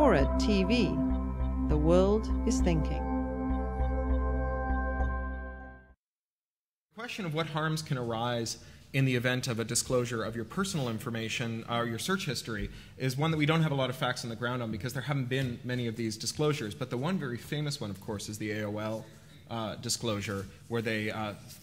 FORA.tv. The world is thinking. The question of what harms can arise in the event of a disclosure of your personal information or your search history is one that we don't have a lot of facts on the ground on because there haven't been many of these disclosures. But the one very famous one, of course, is the AOL disclosure, where they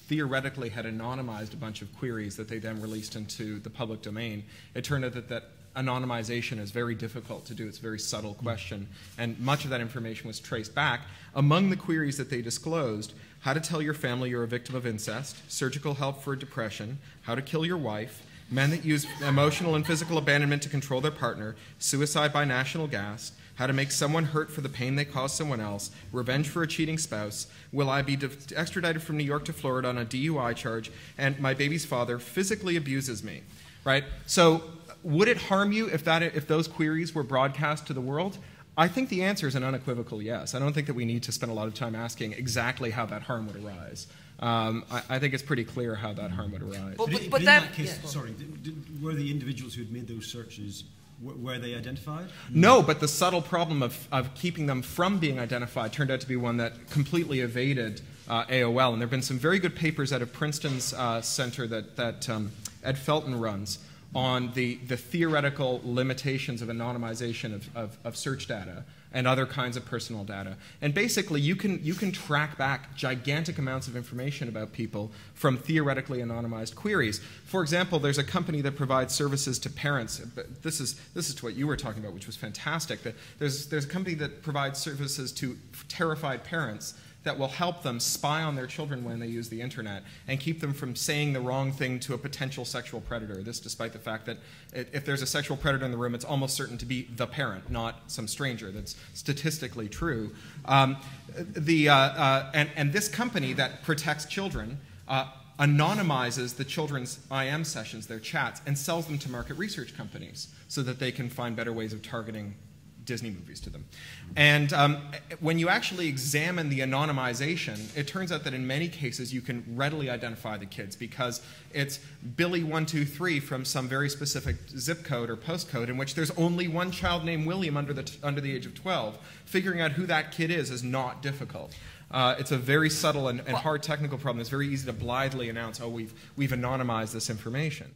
theoretically had anonymized a bunch of queries that they then released into the public domain. It turned out that anonymization is very difficult to do. It's a very subtle question, and much of that information was traced back. Among the queries that they disclosed: how to tell your family you're a victim of incest, surgical help for depression, how to kill your wife, men that use emotional and physical abandonment to control their partner, suicide by national gas, how to make someone hurt for the pain they cause someone else, revenge for a cheating spouse, will I be extradited from New York to Florida on a DUI charge, and my baby's father physically abuses me, right? So would it harm you if those queries were broadcast to the world? I think the answer is an unequivocal yes. I don't think that we need to spend a lot of time asking exactly how that harm would arise. I think it's pretty clear how that harm would arise. But in that case, sorry, were the individuals who had made those searches, were they identified? No, but the subtle problem of keeping them from being identified turned out to be one that completely evaded AOL. And there have been some very good papers out of Princeton's center that Ed Felton runs on the theoretical limitations of anonymization of search data and other kinds of personal data. And basically, you can track back gigantic amounts of information about people from theoretically anonymized queries. For example, there's a company that provides services to parents. This is to what you were talking about, which was fantastic. There's a company that provides services to terrified parents that will help them spy on their children when they use the internet and keep them from saying the wrong thing to a potential sexual predator. This despite the fact that if there's a sexual predator in the room, it's almost certain to be the parent, not some stranger. That's statistically true. And this company that protects children anonymizes the children's IM sessions, their chats, and sells them to market research companies so that they can find better ways of targeting Disney movies to them. And when you actually examine the anonymization, it turns out that in many cases you can readily identify the kids because it's Billy123 from some very specific zip code or postcode in which there's only one child named William under the age of 12. Figuring out who that kid is not difficult. It's a very subtle and hard technical problem. It's very easy to blithely announce, oh, we've anonymized this information.